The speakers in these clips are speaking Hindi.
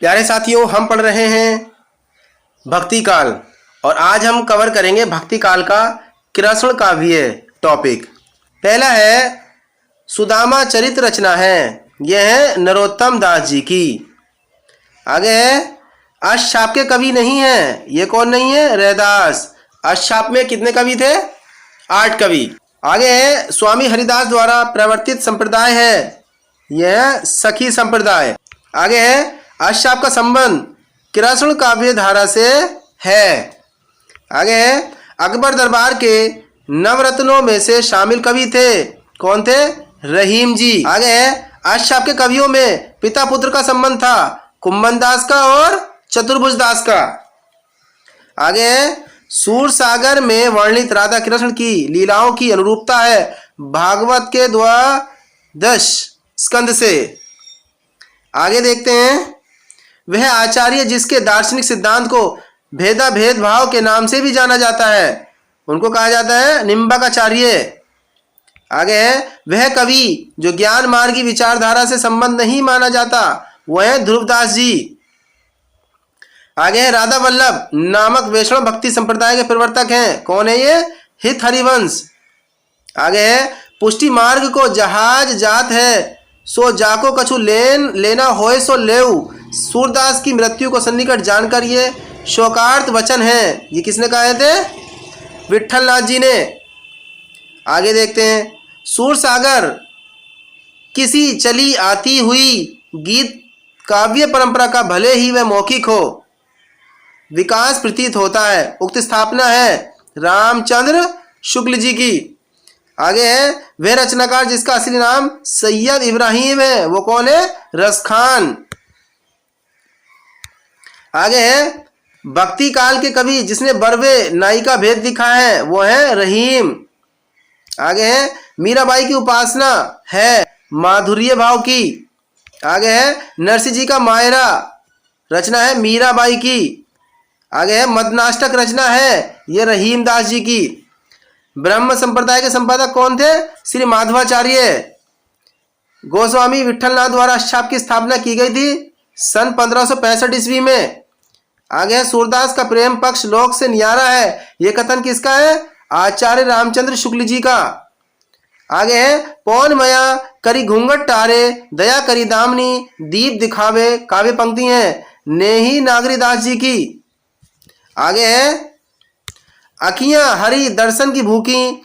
प्यारे साथियों, हम पढ़ रहे हैं भक्ति काल और आज हम कवर करेंगे भक्ति काल का कृष्ण काव्य टॉपिक। पहला है सुदामा चरित रचना है, यह है नरोत्तम दास जी की। आगे है अष्टशाप के कवि नहीं है, ये कौन नहीं है? रैदास। अष्टशाप में कितने कवि थे? 8 कवि। आगे है स्वामी हरिदास द्वारा प्रवर्तित संप्रदाय है, यह सखी संप्रदाय। आगे है अष्टशाप का संबंध कृष्ण काव्य धारा से है। आगे है अकबर दरबार के नवरत्नों में से शामिल कवि थे, कौन थे? रहीम जी। आगे है अष्टशाप के कवियों में पिता पुत्र का संबंध था, कुंभन दास का और चतुर्भुज दास का। आगे है सूरसागर में वर्णित राधा कृष्ण की लीलाओं की अनुरूपता है भागवत के द्वादश स्कंद से। आगे देखते हैं वह आचार्य जिसके दार्शनिक सिद्धांत को भेदा भेद भाव के नाम से भी जाना जाता है, उनको कहा जाता है निम्बकाचार्य। आगे है वह कवि जो ज्ञान मार्ग की विचारधारा से संबंध नहीं माना जाता, वह है ध्रुवदास जी। आगे है राधा वल्लभ नामक वैष्णव भक्ति संप्रदाय के प्रवर्तक हैं, कौन है ये? हित हरिवंश। आगे है पुष्टि मार्ग को जहाज जात है सो जाको कछु लेना होए सो लेऊ। सूरदास की मृत्यु को सन्निकट जानकर ये शोकार्त वचन है, ये किसने कहे थे? विठलनाथ जी ने। आगे देखते हैं सूरसागर किसी चली आती हुई गीत काव्य परंपरा का भले ही वह मौखिक हो विकास प्रतीत होता है। उक्त स्थापना है रामचंद्र शुक्ल जी की। आगे है वह रचनाकार जिसका असली नाम सैयद इब्राहिम है, वो कौन है? रसखान। आगे है भक्ति काल के कवि जिसने बरवे नाई का भेद दिखा है, वो है रहीम। आगे है मीराबाई की उपासना है माधुर्य भाव की। आगे है नरसिंह जी का मायरा रचना है मीराबाई की। आगे है मदनाष्टक रचना है ये रहीम दास जी की। ब्रह्म संप्रदाय के संपादक कौन थे? श्री माधवाचार्य। गोस्वामी विठलनाथ द्वारा अष्टशाप की स्थापना की गई थी सन 1565 ईस्वी में। आगे है सूरदास का प्रेम पक्ष लोक से न्यारा है, यह कथन किसका है? आचार्य रामचंद्र शुक्ल जी का। आगे है पौन मया करी घूंघट टारे दया करी दामनी दीप दिखावे, काव्य पंक्ति है नेही नागरीदास जी की। आगे है अखियां हरि दर्शन की भूखी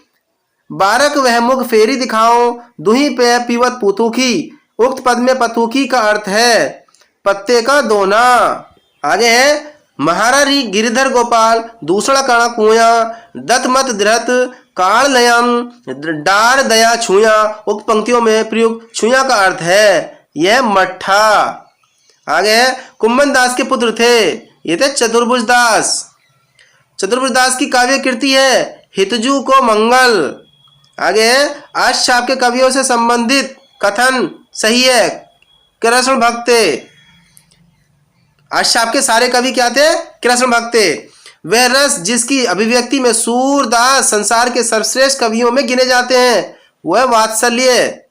बारक वह मुख फेरी दिखाओ दुही पे पीवत पुतुखी। उक्त पद में पतुखी का अर्थ है पत्ते का दोना। आगे है महारारी गिरिधर गोपाल दूसरा कणा कुया दत्त मत धृत काल लयम डार दया छुया। उक्त पंक्तियों में प्रयुक्त छुया का अर्थ है यह मट्ठा। आगे है कुंभन दास के पुत्र थे, ये थे चतुर्भुज दास। चतुर्भुज दास की काव्य कृति है हितजू को मंगल। आगे है अष्टशाप के कवियों से संबंधित कथन सही है कृष्ण भक्त। अष्टशाप के सारे कवि क्या थे? कृष्ण भक्त। वह रस जिसकी अभिव्यक्ति में सूरदास संसार के सर्वश्रेष्ठ कवियों में गिने जाते हैं, वह वात्सल्य।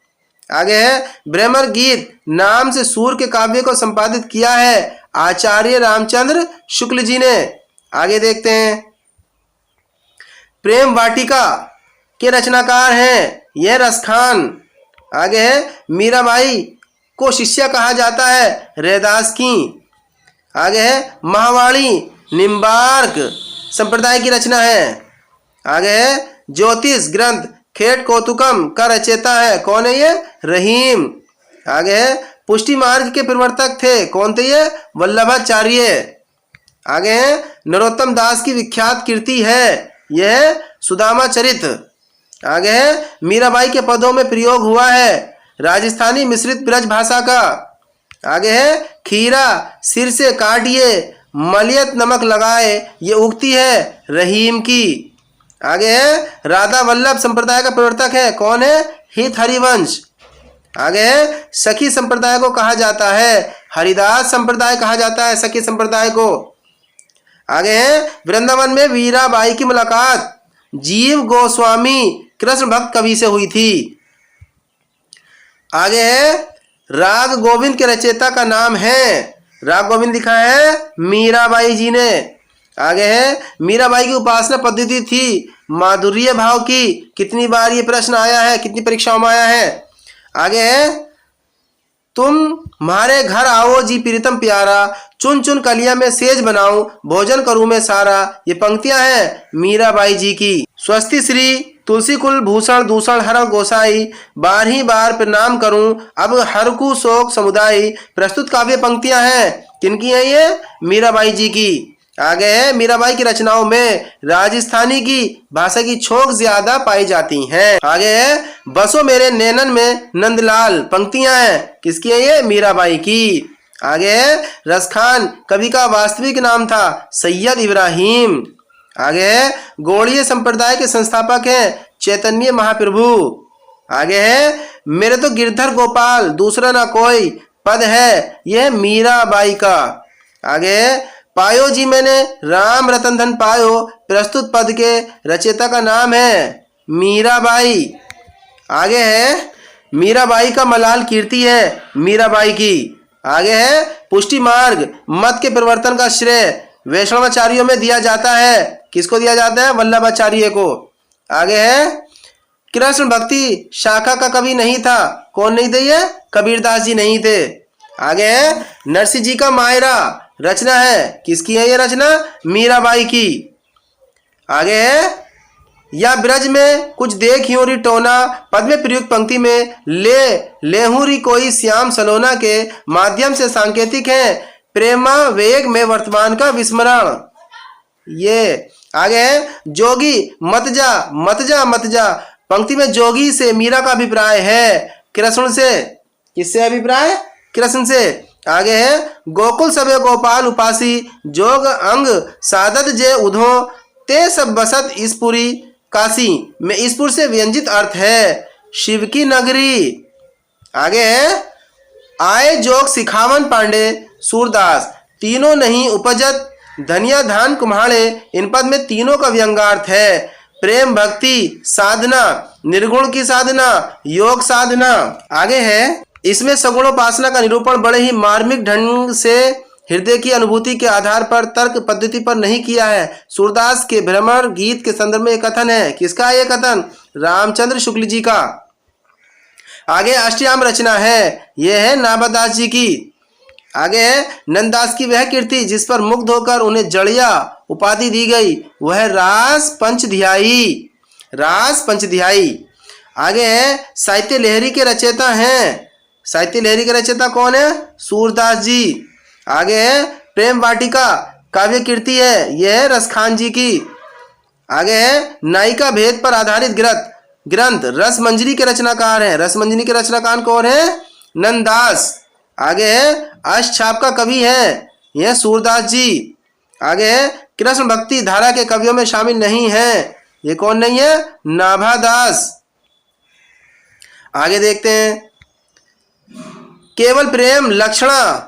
आगे है ब्रह्मर गीत नाम से सूर के काव्य को संपादित किया है आचार्य रामचंद्र शुक्ल जी ने। आगे देखते हैं प्रेम वाटिका के रचनाकार हैं यह रसखान। आगे है मीराबाई को शिष्या कहा जाता है रैदास की। आगे है महावाणी निम्बार्क संप्रदाय की रचना है। आगे है ज्योतिष ग्रंथ खेट कौतुकम का रचयिता है, कौन है ये? रहीम। आगे है पुष्टि मार्ग के प्रवर्तक थे, कौन थे ये? वल्लभाचार्य। आगे है नरोत्तम दास की विख्यात कीर्ति है यह सुदामा चरित। आगे है मीराबाई के पदों में प्रयोग हुआ है राजस्थानी मिश्रित ब्रज भाषा का। आगे है खीरा सिर से काटिए मलियत नमक लगाए, ये उक्ति है रहीम की। आगे है राधा वल्लभ संप्रदाय का प्रवर्तक है, कौन है? हित हरिवंश। आगे है सखी संप्रदाय को कहा जाता है हरिदास संप्रदाय कहा जाता है सखी संप्रदाय को। आगे है वृंदावन में वीराबाई की मुलाकात जीव गोस्वामी कृष्ण भक्त कवि से हुई थी। आगे है राग गोविंद के रचयिता का नाम है राग गोविंद लिखा है मीराबाई जी ने। आगे है मीराबाई की उपासना पद्धति थी माधुर्य भाव की। कितनी बार ये प्रश्न आया है, कितनी परीक्षाओं में आया है। आगे है तुम हमारे घर आओ जी प्रीतम प्यारा, चुन चुन कलिया में सेज बनाऊं, भोजन करूं मैं सारा। ये पंक्तियां हैं मीराबाई जी की। स्वस्ति श्री तुलसी कुल भूषण दूषण हर गोसाई, बारही बार प्रणाम करूं अब हरकू शोक समुदाय। प्रस्तुत काव्य पंक्तियां हैं किनकी हैं ये? मीराबाई जी की। आगे है मीराबाई की रचनाओं में राजस्थानी की भाषा की छोक ज्यादा पाई जाती हैं। आगे है बसो मेरे नैनन में नंदलाल, पंक्तियां हैं किसकी है ये? मीराबाई की। आगे है रसखान कवि का वास्तविक नाम था सैयद इब्राहिम। आगे है गौड़ीय संप्रदाय के संस्थापक हैं चैतन्य महाप्रभु। आगे है मेरे तो गिरधर गोपाल दूसरा ना कोई पद है, यह मीराबाई का। आगे पायो जी मैंने राम रतन धन पायो, प्रस्तुत पद के रचयिता का नाम है मीराबाई। आगे है मीराबाई का मलाल कीर्ति है मीराबाई की। आगे है पुष्टि मार्ग मत के परिवर्तन का श्रेय वैष्णवाचार्यों में दिया जाता है। किसको दिया जाता है? वल्लभाचार्य को। आगे है कृष्ण भक्ति शाखा का कवि नहीं था। कौन नहीं थे ये? कबीरदास जी नहीं थे। आगे है नरसिंह जी का मायरा रचना है, किसकी है ये रचना? मीराबाई की। आगे है या ब्रज में कुछ देखियो री टोना, पद में प्रयुक्त पंक्ति में ले लेहू री कोई श्याम सलोना के माध्यम से सांकेतिक है प्रेमा वेग में वर्तमान का विस्मरण। ये आगे है जोगी मत जा मत जा मत जा, पंक्ति में जोगी से मीरा का अभिप्राय है कृष्ण से। किससे अभिप्राय? कृष्ण से। आगे है गोकुल सबे गोपाल उपासी, जोग अंग सादत जे उधो ते सब बसत ईसपुरी काशी में ईसपुर से व्यंजित अर्थ है शिव की नगरी। आगे है आए जोग सिखावन पांडे सूरदास, तीनों नहीं उपजत धनिया धान कुम्हाड़े। इन पद में तीनों का व्यंगार्थ है प्रेम भक्ति साधना, निर्गुण की साधना, योग साधना। आगे है इसमें सगुणोपासना का निरूपण बड़े ही मार्मिक ढंग से हृदय की अनुभूति के आधार पर तर्क पद्धति पर नहीं किया है। सूरदास के भ्रमर गीत के संदर्भ में कथन है। किसका है ये कथन? रामचंद्र शुक्ल जी का। आगे अष्टयाम रचना है, यह है नाभादास जी की। आगे है नंददास की वह कीर्ति जिस पर मुग्ध होकर उन्हें जड़िया उपाधि दी गई, वह रास पंचध्यायी। रास पंचध्यायी। आगे है साहित्य लहरी के रचयिता हैं। साहित्य लहरी के रचयिता कौन है? सूरदास जी। आगे है प्रेम वाटिका काव्य कीर्ति है, यह है रसखान जी की। आगे है नायिका भेद पर आधारित ग्रंथ रसमंजरी के रचनाकार हैं। रसमंजरी के रचनाकार कौन है? नंददास। आगे है अष्टछाप का कवि है, यह सूरदास जी। आगे है कृष्ण भक्ति धारा के कवियों में शामिल नहीं है, ये कौन नहीं है? नाभादास। आगे देखते हैं केवल प्रेम लक्षणा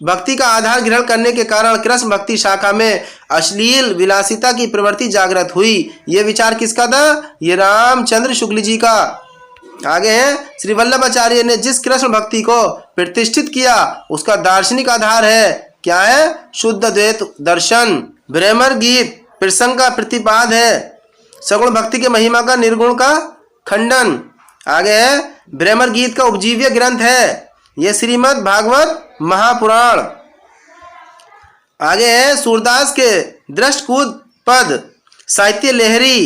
भक्ति का आधार ग्रहण करने के कारण कृष्ण भक्ति शाखा में अश्लील विलासिता की प्रवृत्ति जागृत हुई। यह विचार किसका था? ये रामचंद्र शुक्ल जी का। आगे है श्री वल्लभाचार्य ने जिस कृष्ण भक्ति को प्रतिष्ठित किया उसका दार्शनिक आधार है। क्या है? शुद्ध द्वैत दर्शन। भ्रमर गीत प्रसंग का प्रतिपाद है, सगुण भक्ति के महिमा का निर्गुण का खंडन। आगे है भ्रमर गीत का उपजीव्य ग्रंथ है, यह श्रीमद् भागवत महापुराण। आगे है सूरदास के दृष्टकूट पद साहित्य लहरी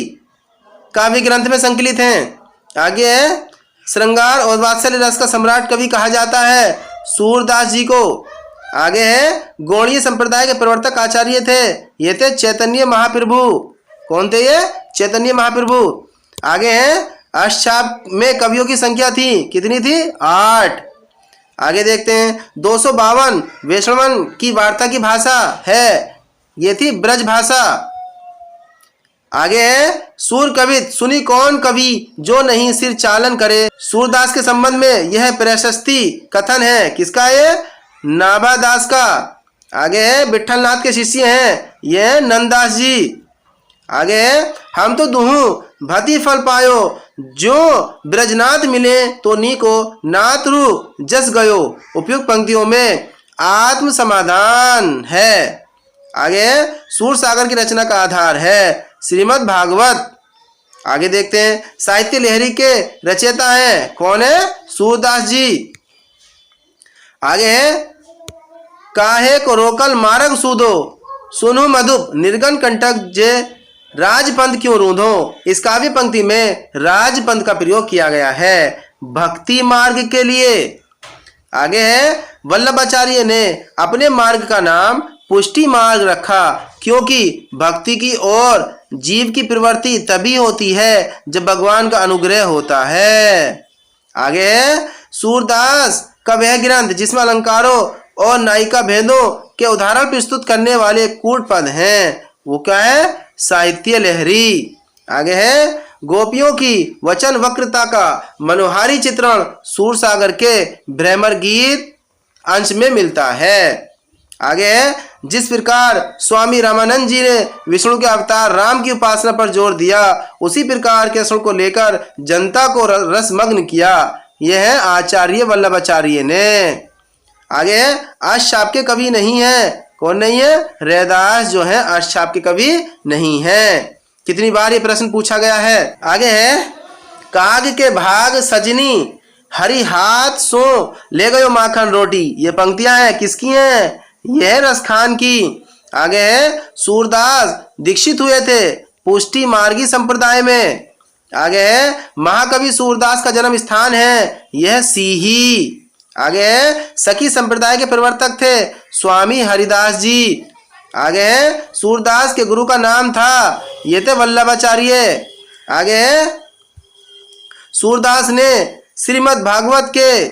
काव्य ग्रंथ में संकलित हैं। आगे है श्रृंगार और वात्सल्य रस का सम्राट कवि कहा जाता है सूरदास जी को। आगे है गौड़ीय संप्रदाय के प्रवर्तक आचार्य थे, ये थे चैतन्य महाप्रभु। कौन थे ये? चैतन्य महाप्रभु। आगे है अष्टछाप में कवियों की संख्या थी, कितनी थी? 8। आगे देखते हैं 252 वैष्णवन की वार्ता की भाषा है, ये थी ब्रज भाषा। आगे है सूर कवित सुनी कौन कवि जो नहीं सिर चालन करे। सूरदास के संबंध में यह प्रशस्ति कथन है, किसका? ये नाभादास का। आगे है विठलनाथ के शिष्य हैं, यह नंददास जी। आगे है हम तो दुहू भति फल पायो, जो ब्रजनाथ मिले तो नी को नातरु जस गयो। उपयुक्त पंक्तियों में आत्म समाधान है। आगे सूरसागर की रचना का आधार है श्रीमद् भागवत। आगे देखते हैं साहित्य लहरी के रचयिता हैं कौन है? सूरदास जी। आगे है काहे को रोकल मार्ग सूदो, सुनु मधुप निर्गन कंटक जे राजपंथ क्यों रूंधो। इस काव्य पंक्ति में राजपंथ का प्रयोग किया गया है भक्ति मार्ग के लिए। आगे है वल्लभाचार्य ने अपने मार्ग का नाम पुष्टि मार्ग रखा क्योंकि भक्ति की ओर जीव की प्रवृत्ति तभी होती है जब भगवान का अनुग्रह होता है। आगे है सूरदास का वह ग्रंथ जिसमें अलंकारों और नायिका भेदों के उदाहरण प्रस्तुत करने वाले कूट पद हैं, वो क्या है? साहित्य लहरी। आगे है गोपियों की वचन वक्रता का मनोहारी चित्रण सूरसागर के भ्रमर गीत अंश में मिलता है। आगे है जिस प्रकार स्वामी रामानंद जी ने विष्णु के अवतार राम की उपासना पर जोर दिया, उसी प्रकार के रसों को लेकर जनता को रसमग्न किया। यह है आचार्य वल्लभाचार्य ने। आगे है अष्टछाप के कवि नहीं है। कौन नहीं है? रैदास जो है अष्टछाप के कवि नहीं है। कितनी बार ये प्रश्न पूछा गया है। आगे है काग के भाग सजनी हरी हाथ सो ले गयो माखन रोटी। ये पंक्तियां हैं किसकी हैं? यह रसखान की। आगे है सूरदास दीक्षित हुए थे पुष्टि मार्गी संप्रदाय में। आगे है महाकवि सूरदास का जन्म स्थान है यह सीही। आगे है सखी संप्रदाय के प्रवर्तक थे स्वामी हरिदास जी। आगे है सूरदास के गुरु का नाम था ये थे वल्लभाचार्य। आगे है सूरदास ने श्रीमद् भागवत के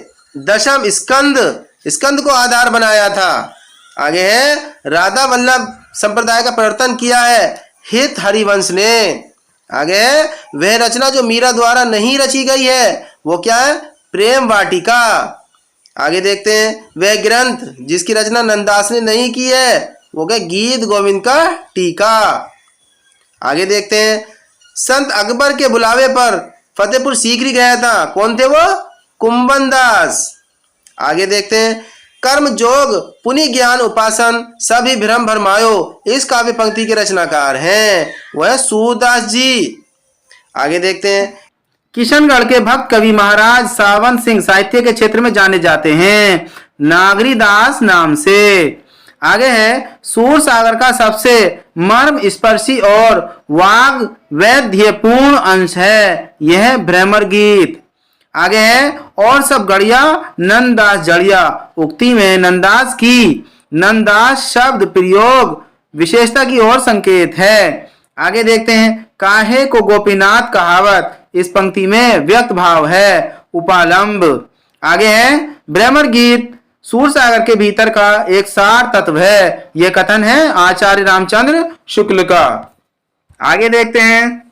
दशम स्कंद को आधार बनाया था। आगे है राधा वल्लभ संप्रदाय का प्रवर्तन किया है हित हरिवंश ने। आगे है वह रचना जो मीरा द्वारा नहीं रची गई है वो क्या है? प्रेम वाटिका। आगे देखते हैं वह ग्रंथ जिसकी रचना नंददास ने नहीं की है वो क्या? गीत गोविंद का टीका। आगे देखते हैं संत अकबर के बुलावे पर फतेहपुर सीकरी गया था। कौन थे वो? कुंभन दास। आगे देखते हैं कर्म जोग पुनि ज्ञान उपासन सभी भ्रम भरमायो। इस काव्य पंक्ति के रचनाकार हैं वह सूरदास जी। आगे देखते हैं किशनगढ़ के भक्त कवि महाराज सावन सिंह साहित्य के क्षेत्र में जाने जाते हैं नागरीदास नाम से। आगे है सूरसागर का सबसे मर्म स्पर्शी और वाग वैद्यपूर्ण अंश है यह भ्रमर गीत। आगे है और सब गढ़िया नंददास जड़िया। उक्ति में नंददास की नंददास शब्द प्रयोग विशेषता की ओर संकेत है। आगे देखते हैं काहे को गोपीनाथ कहावत। इस पंक्ति में व्यक्त भाव है उपालंब। आगे है भ्रमर गीत सूरसागर के भीतर का एक सार तत्व है। यह कथन है आचार्य रामचंद्र शुक्ल का। आगे देखते हैं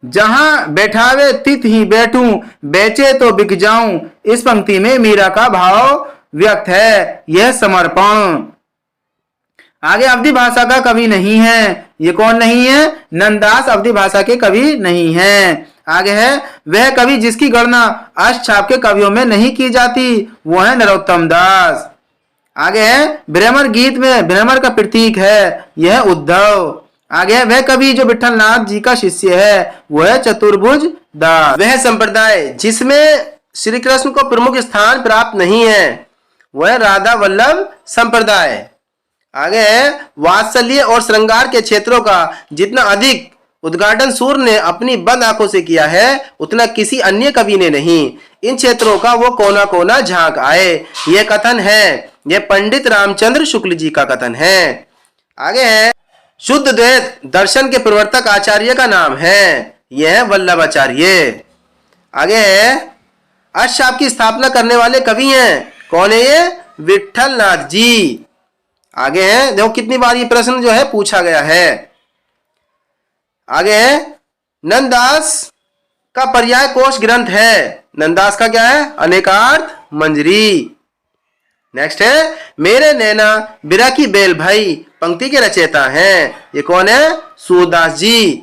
जहां बैठावे तित ही बैठूं बेचे तो बिक जाऊं। इस पंक्ति में मीरा का भाव व्यक्त है यह समर्पण। आगे अवधी भाषा का कवि नहीं है। ये कौन नहीं है? नंददास अवधी भाषा के कवि नहीं है। आगे है वह कवि जिसकी गणना अष्टछाप के कवियों में नहीं की जाती वो है नरोत्तम दास। आगे है भ्रमर गीत में भ्रमर का प्रतीक है यह उद्धव। आगे है वह कवि जो विठलनाथ जी का शिष्य है वह है चतुर्भुज दास। वह संप्रदाय जिसमें श्री कृष्ण को प्रमुख स्थान प्राप्त नहीं है वह राधा वल्लभ संप्रदाय। आगे है वात्सल्य और श्रृंगार के क्षेत्रों का जितना अधिक उद्घाटन सूर्य ने अपनी बंद आंखों से किया है उतना किसी अन्य कवि ने नहीं। इन क्षेत्रों का वो कोना कोना झांक आए। यह कथन है यह पंडित रामचंद्र शुक्ल जी का कथन है। आगे है शुद्ध द्वैत दर्शन के प्रवर्तक आचार्य का नाम है यह है वल्लभाचार्य। आगे है अष्टछाप की स्थापना करने वाले कवि हैं। कौन है ये? विठलनाथ जी। आगे है देखो कितनी बार ये प्रश्न जो है पूछा गया है। आगे है नंददास का पर्याय कोश ग्रंथ है। नंददास का क्या है? अनेकार्थ मंजरी। नेक्स्ट है मेरे नैना बिरखी बेल भाई पंक्ति के रचयिता हैं। ये कौन है? सूरदास जी।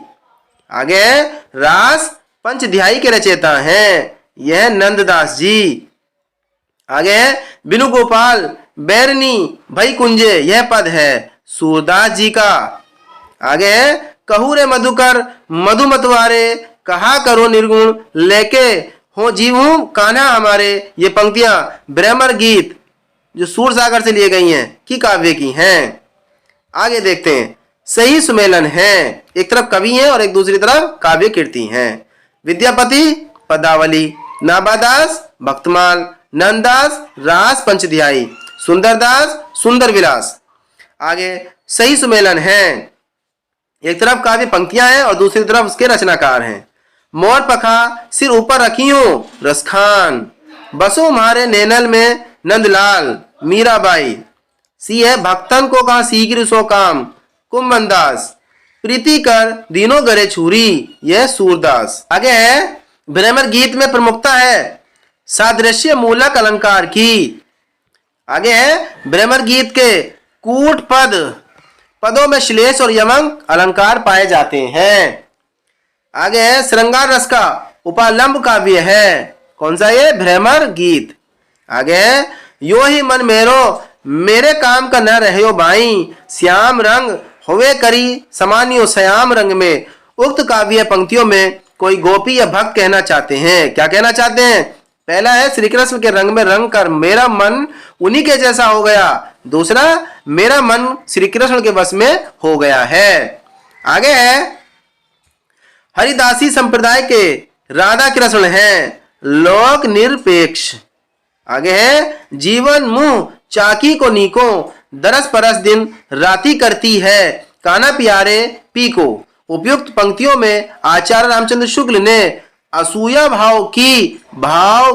आगे है रास पंचध्यायी के रचयिता हैं यह नंददास जी। आगे है बिनु गोपाल बैरनी भई कुंजे, यह पद है सूरदास जी का। आगे है कहू रे मधुकर मधु मतवारे, कहा करो निर्गुण लेके हो जीवू कान्हा हमारे, ये पंक्तियां ब्रह्मर गीत जो सूर सागर से लिए गई हैं की काव्य की हैं। आगे देखते हैं सही सुमेलन है, एक तरफ कवि हैं और एक दूसरी तरफ काव्य कीर्ति हैं। विद्यापति पदावली, नाभादास भक्तमाल, नंददास रास पंचध्यायी, सुंदरदास सुंदर विलास। आगे सही सुमेलन है, एक तरफ काव्य पंक्तियां हैं और दूसरी तरफ उसके रचनाकार हैं। मोर पखा सिर ऊपर रखी हूं रसखान, बसो मारे नैनल में नंदलाल मीराबाई। सी है भक्तन को कहा शीघ्र सो काम, कुंभनदास प्रीति कर दीनों गरे छुरी, यह सूरदास। आगे है भ्रमर गीत में प्रमुखता है सादृश्य मूलक अलंकार की। आगे है भ्रमर गीत के कूट पद, पदों में श्लेष और यमक अलंकार पाए जाते हैं। आगे है श्रृंगार रस का उपालंब काव्य है, कौन सा ये भ्रमर गीत। आगे है यो ही मन मेरो मेरे काम का न रहो बाई, श्याम रंग होवे करी समानियो श्याम रंग में। उक्त काव्य पंक्तियों में कोई गोपी या भक्त कहना चाहते हैं, क्या कहना चाहते हैं? पहला है श्री कृष्ण के रंग में रंग कर मेरा मन उन्हीं के जैसा हो गया, दूसरा मेरा मन श्री कृष्ण के बस में हो गया है। आगे है हरिदासी संप्रदाय के राधा कृष्ण हैं लोक निरपेक्ष। आगे है जीवन मुंह चाकी को नीको, दरस परस दिन राती करती है काना प्यारे पी को। उपयुक्त पंक्तियों में आचार्य रामचंद्र शुक्ल ने असूया भाव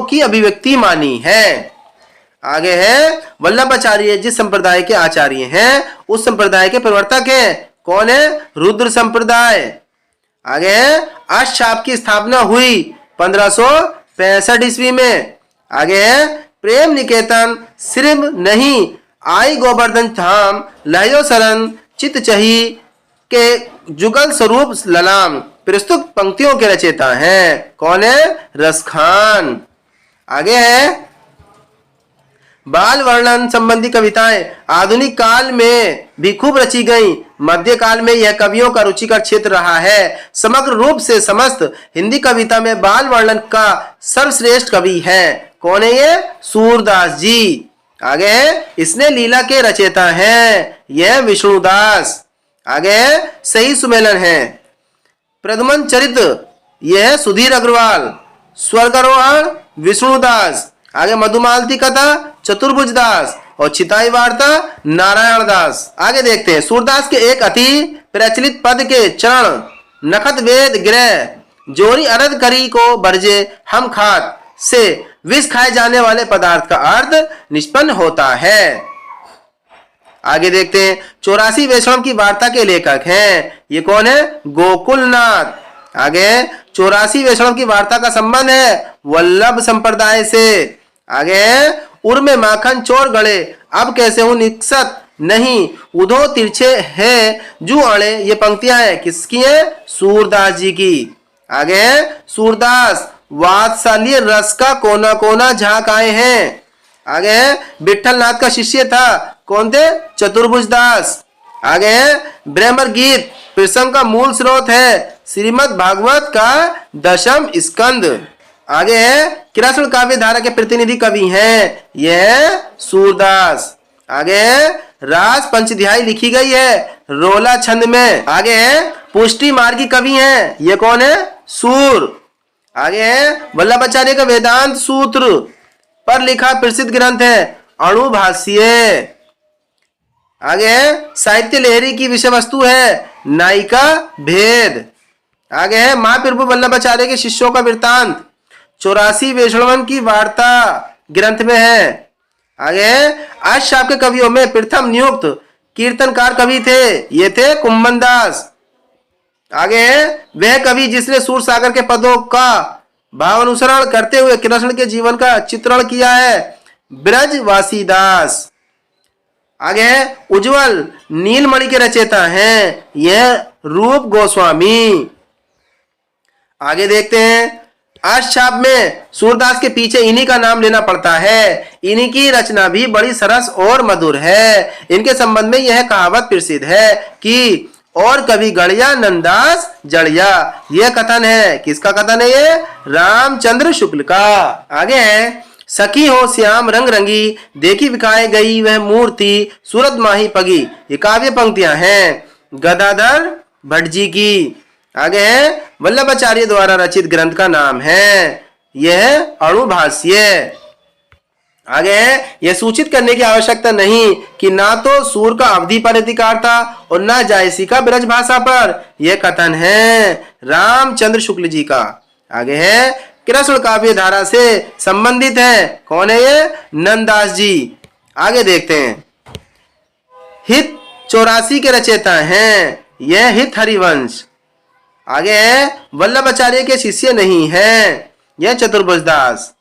की अभिव्यक्ति मानी है। आगे है वल्लभाचार्य जिस संप्रदाय के आचार्य हैं उस संप्रदाय के प्रवर्तक हैं, कौन है? रुद्र संप्रदाय। आगे है अष्टछाप की स्थापना हुई 1565 ईस्वी में। आगे है प्रेम निकेतन सिर्फ नहीं आई गोवर्धन धाम, लहयो शरण चित चही के जुगल स्वरूप ललाम। प्रस्तुत पंक्तियों के रचयिता हैं, कौन है? रसखान। आगे है बाल वर्णन संबंधी कविताएं आधुनिक काल में भी खूब रची गईं। मध्य काल में यह कवियों का रुचिकर क्षेत्र रहा है। समग्र रूप से समस्त हिंदी कविता में बाल वर्णन का सर्वश्रेष्ठ कवि है, कौन है ये? सूरदास जी। आगे है इसने लीला के रचयिता हैं, यह विष्णुदास। आगे सही सुमेलन है प्रद्युमन चरित, यह सुधीर अग्रवाल। स्वर्गारोहण विष्णुदास। आगे मधुमालती कथा चतुर्भुज दास और चिताई वार्ता नारायण दास। आगे देखते हैं सूरदास के एक अति प्रचलित पद के चरण नखत वेद ग्रह जोरी अरद करी को बरजे हम खात से विष खाए जाने वाले पदार्थ का अर्थ निष्पन्न होता है। आगे देखते हैं 84 वैष्णव की वार्ता के लेखक हैं, ये कौन है? गोकुलनाथ। आगे 84 वैष्णव की वार्ता का संबंध है वल्लभ संप्रदाय से। आगे उर में माखन चोर गड़े अब कैसे हूं निकसत नहीं, उधो तिरछे है जू अड़े, ये पंक्तियां हैं किसकी हैं? सूरदास जी की। आगे सूरदास वात्सल्य रस का कोना कोना झांक आए हैं। आगे विठल नाथ का शिष्य था, कौन थे? चतुर्भुज दास। आगे ब्रह्मर गीत प्रसंग का मूल स्रोत है श्रीमद् भागवत का 10वां स्कंद। आगे है कृष्ण काव्य धारा के प्रतिनिधि कवि हैं, यह सूरदास। आगे रास पंचध्यायी लिखी गई है रोला छंद में। आगे पुष्टि मार्गी कवि हैं, ये कौन है? सूर। आगे वल्लभाचार्य का वेदांत सूत्र पर लिखा प्रसिद्ध ग्रंथ है अणुभाष्य। आगे साहित्य लहरी की विषय वस्तु है नायिका भेद। आगे महाप्रभु वल्लभाचार्य के शिष्यों का वृत्तांत 84 वैष्णवन की वार्ता ग्रंथ में है। आगे अष्टछाप के कवियों में प्रथम नियुक्त कीर्तनकार कवि थे, ये थे कुंभनदास। आगे वह कवि जिसने सूर सागर के पदों का भावानुसरण करते हुए कृष्ण के जीवन का चित्रण किया है ब्रजवासी दास। आगे उज्जवल नीलमणि के रचयिता हैं, यह रूप गोस्वामी। आगे देखते हैं अष्टछाप में सूरदास के पीछे इन्हीं का नाम लेना पड़ता है। इन्हीं की रचना भी बड़ी सरस और मधुर है। इनके संबंध में यह कहावत प्रसिद्ध है कि और कभी गढ़िया नंददास जड़िया। यह कथन है, किसका कथन है ये? रामचंद्र शुक्ल का। आगे है, सखी हो श्याम रंग रंगी, देखी बिकाए गई वह मूर्ति, सूरत माही पगी। ये काव्य पंक्तियां हैं गदाधर भट्ट जी की। आगे है, वल्लभाचार्य द्वारा रचित ग्रंथ का नाम है यह अणुभाष्य। आगे है, यह सूचित करने की आवश्यकता नहीं कि ना तो सूर का अवधि पर अधिकार था और ना जायसी का ब्रज भाषा पर। यह कथन है रामचंद्र शुक्ल जी का। आगे है, कृष्ण काव्य धारा से संबंधित है। कौन है ये? नंददास जी। आगे देखते हैं, हित 84 के रचयिता हैं यह हित हरिवंश। आगे है, वल्लभाचार्य के शिष्य नहीं है यह चतुर्भुज दास।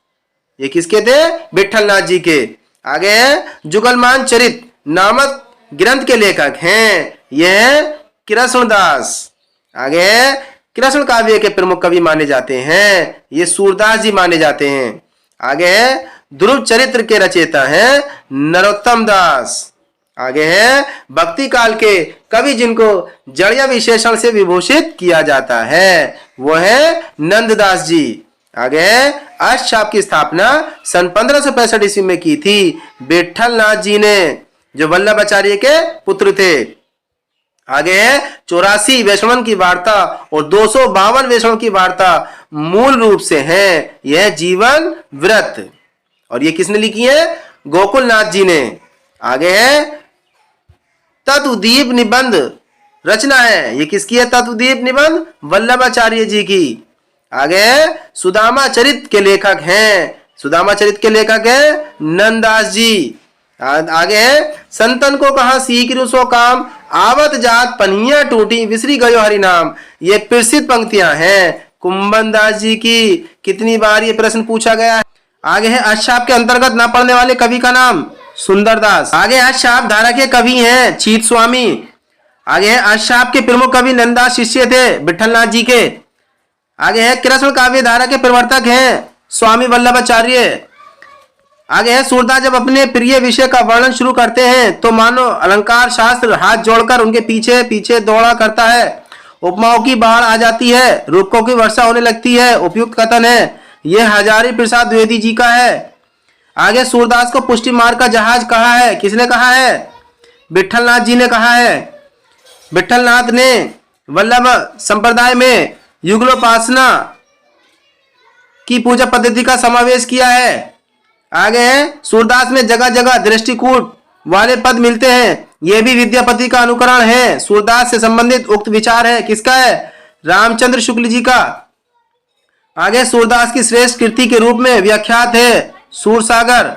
ये किसके थे? विठलनाथ जी के। आगे है, जुगलमान चरित नामक ग्रंथ के लेखक हैं यह कृष्णदास। आगे है, कृष्ण काव्य के प्रमुख कवि माने जाते हैं ये सूरदास जी माने जाते हैं। आगे है, ध्रुव चरित्र के रचयिता हैं नरोत्तम दास। आगे है, भक्ति काल के कवि जिनको जड़िया विशेषण से विभूषित किया जाता है वो है नंददास जी। आगे है, अष्टछाप की स्थापना सन 1565 ईस्वी में की थी विठलनाथ जी ने, जो वल्लभाचार्य के पुत्र थे। आगे है, 84 वैष्णवन की वार्ता और 252 वैष्णव की वार्ता मूल रूप से है यह जीवन व्रत, और ये किसने लिखी है? गोकुलनाथ जी ने। आगे है, तत्वदीप निबंध रचना है, ये किसकी है? तत्वदीप निबंध वल्लभाचार्य जी की। आगे है, सुदामा चरित के लेखक हैं, सुदामा चरित के लेखक है नंददास जी। आगे है, संतन को कहा सीख सो काम, आवत जात पन्हिया टूटी विसरी गयो हरि नाम। ये प्रसिद्ध पंक्तियां हैं कुंभन दास जी की। कितनी बार ये प्रश्न पूछा गया है। आगे है, अष्टछाप के अंतर्गत न पढ़ने वाले कवि का नाम सुंदरदास। आगे अष्टछाप धारा के कवि हैं चीत स्वामी। आगे है, अष्टछाप के प्रमुख कवि नंददास शिष्य थे विठलनाथ जी के। आगे है, कृष्ण काव्य धारा के प्रवर्तक हैं स्वामी वल्लभाचार्य। आगे है, सूरदास जब अपने प्रिय विषय का वर्णन शुरू करते हैं तो मानो अलंकार शास्त्र हाथ जोड़कर उनके पीछे पीछे दौड़ा करता है। उपमाओं की बाढ़ आ जाती है, रूपकों की वर्षा होने लगती है। उपयुक्त कथन है यह हजारी प्रसाद द्विवेदी जी का है। आगे, सूरदास को पुष्टि मार्ग का जहाज कहा है, किसने कहा है? विठलनाथ जी ने कहा है। विठलनाथ ने वल्लभ संप्रदाय में युगलोपासना की पूजा पद्धति का समावेश किया है। आगे है, सूरदास में जगह जगह दृष्टिकूट वाले पद मिलते हैं, यह भी विद्यापति का अनुकरण है। सूरदास से संबंधित उक्त विचार है, किसका है? रामचंद्र शुक्ल जी का। आगे, सूरदास की श्रेष्ठ कृति के रूप में व्याख्यात है सूरसागर।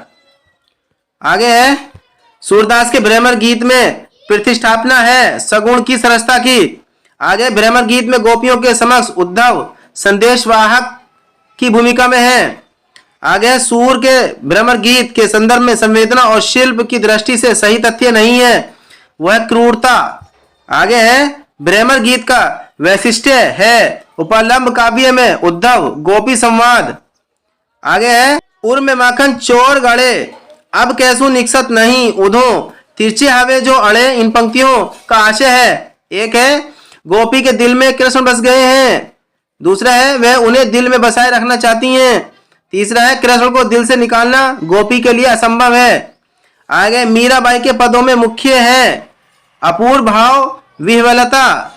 आगे है, सूरदास के भ्रमर गीत में प्रतिष्ठापना है सगुण की सरसता की। आगे, भ्रमर गीत में गोपियों के समक्ष उद्धव संदेशवाहक की भूमिका में है। आगे, सूर के भ्रमर गीत के संदर्भ में संवेदना और शिल्प की दृष्टि से सही तथ्य नहीं है, वह क्रूरता। आगे है, भ्रमर गीत का वैशिष्ट्य है उपलम्ब काव्य में उद्धव गोपी संवाद। आगे है, उर में माखन चोर गड़े अब कैसू निकसत नहीं उधो तिरछे हवे जो अड़े। इन पंक्तियों का आशय है, एक है गोपी के दिल में कृष्ण बस गए हैं, दूसरा है वह उन्हें दिल में बसाए रखना चाहती हैं, तीसरा है कृष्ण को दिल से निकालना गोपी के लिए असंभव है। आगे, मीराबाई के पदों में मुख्य है अपूर्व भाव विह्वलता,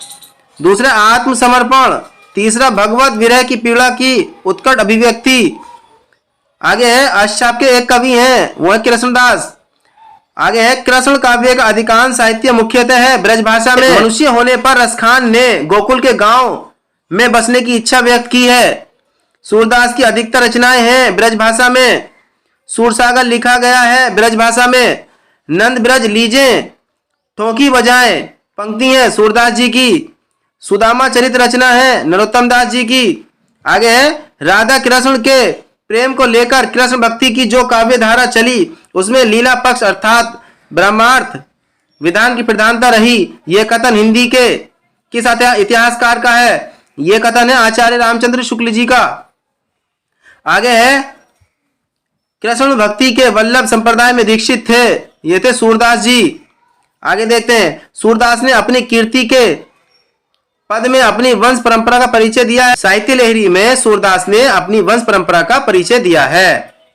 दूसरा आत्मसमर्पण, तीसरा भगवत विरह की पीड़ा की उत्कट अभिव्यक्ति। आगे है, अष्टछाप के एक कवि हैं वो है कृष्णदास। आगे है, कृष्ण काव्य का अधिकांश साहित्य मुख्यतः है ब्रज भाषा में। मनुष्य होने पर रसखान ने गोकुल के गांव में बसने की इच्छा व्यक्त की है। सूरदास की अधिकतर रचनाएं हैं ब्रज भाषा में। सूरसागर लिखा गया है ब्रज भाषा में। नंद ब्रज लीजे ठोकी बजाएं पंक्ति है सूरदास जी की। सुदामा चरित रचना है नरोत्तम दास जी की। आगे है, राधा कृष्ण के प्रेम को लेकर कृष्ण भक्ति की जो काव्य धारा चली उसमें लीला पक्ष अर्थात ब्रह्मार्थ विधान की प्रधानता रही। यह कथन हिंदी के किस इतिहासकार का है? यह कथन है आचार्य रामचंद्र शुक्ल जी का। आगे है कृष्ण भक्ति के वल्लभ संप्रदाय में दीक्षित थे, ये थे सूरदास जी। आगे देखते हैं, सूरदास ने अपनी कीर्ति के पद में अपनी वंश परंपरा का परिचय दिया है। साहित्य लहरी में सूरदास ने अपनी वंश परंपरा का परिचय दिया है।